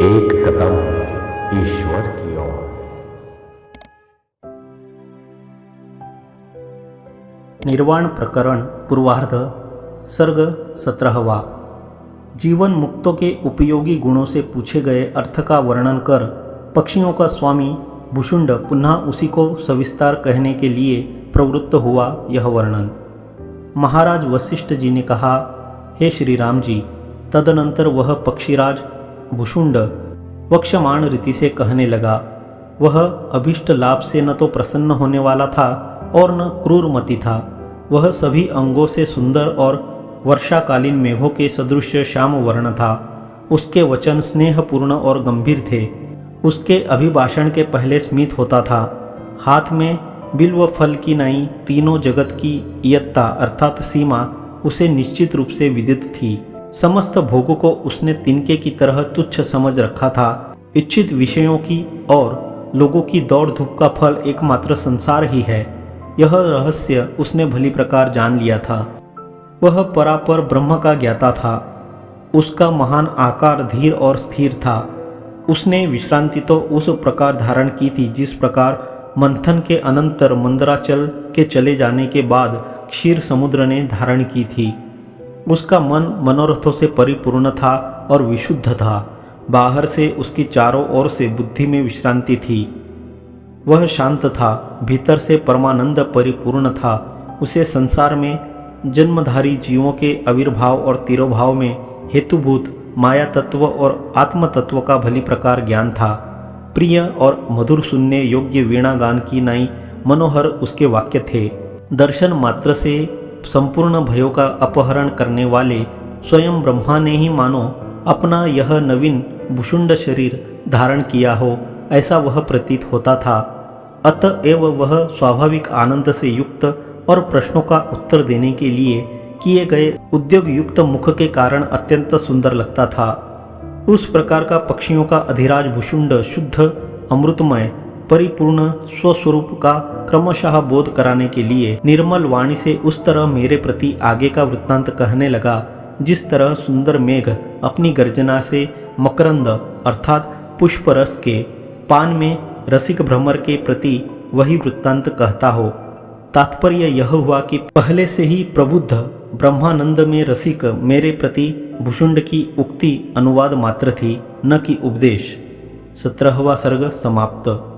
एक कदम ईश्वर की ओर। निर्वाण प्रकरण पूर्वार्ध सर्ग 17वां। जीवन मुक्तों के उपयोगी गुणों से पूछे गए अर्थ का वर्णन कर पक्षियों का स्वामी भुषुंड पुनः उसी को सविस्तार कहने के लिए प्रवृत्त हुआ। यह वर्णन महाराज वशिष्ठ जी ने कहा, हे श्री राम जी। तदनंतर वह पक्षीराज भुषुंड वक्षमाण रीति से कहने लगा। वह अभीष्ट लाभ से न तो प्रसन्न होने वाला था और न क्रूरमति था। वह सभी अंगों से सुंदर और वर्षाकालीन मेघों के सदृश श्याम वर्ण था। उसके वचन स्नेहपूर्ण और गंभीर थे। उसके अभिभाषण के पहले स्मित होता था। हाथ में बिल्व फल की नई तीनों जगत की इयत्ता अर्थात सीमा उसे निश्चित रूप से विदित थी। समस्त भोगों को उसने तिनके की तरह तुच्छ समझ रखा था। इच्छित विषयों की और लोगों की दौड़ धूप का फल एकमात्र संसार ही है, यह रहस्य उसने भली प्रकार जान लिया था। वह परापर ब्रह्म का ज्ञाता था। उसका महान आकार धीर और स्थिर था। उसने विश्रांति तो उस प्रकार धारण की थी जिस प्रकार मंथन के अनंतर मंदराचल के चले जाने के बाद क्षीर समुद्र ने धारण की थी। उसका मन मनोरथों से परिपूर्ण था और विशुद्ध था। बाहर से उसकी चारों ओर से बुद्धि में विश्रांति थी। वह शांत था, भीतर से परमानंद परिपूर्ण था। उसे संसार में जन्मधारी जीवों के आविर्भाव और तिरोभाव में हेतुभूत माया तत्व और आत्म तत्व का भली प्रकार ज्ञान था। प्रिय और मधुर सुनने योग्य वीणा गान की नई मनोहर उसके वाक्य थे। दर्शन मात्र से संपूर्ण भयों का अपहरण करने वाले स्वयं ब्रह्मा ने ही मानो अपना यह नवीन भुषुंड शरीर धारण किया हो, ऐसा वह प्रतीत होता था। अतएव वह स्वाभाविक आनंद से युक्त और प्रश्नों का उत्तर देने के लिए किए गए उद्योग युक्त मुख के कारण अत्यंत सुंदर लगता था। उस प्रकार का पक्षियों का अधिराज भुषुंड शुद्ध अमृतमय परिपूर्ण स्वस्वरूप का क्रमशः बोध कराने के लिए निर्मल वाणी से उस तरह मेरे प्रति आगे का वृत्तांत कहने लगा, जिस तरह सुंदर मेघ अपनी गर्जना से मकरंद अर्थात पुष्परस के पान में रसिक भ्रमर के प्रति वही वृत्तांत कहता हो। तात्पर्य यह हुआ कि पहले से ही प्रबुद्ध ब्रह्मानंद में रसिक मेरे प्रति भुषुंड की उक्ति अनुवाद मात्र थी, न कि उपदेश। 17वां सर्ग समाप्त।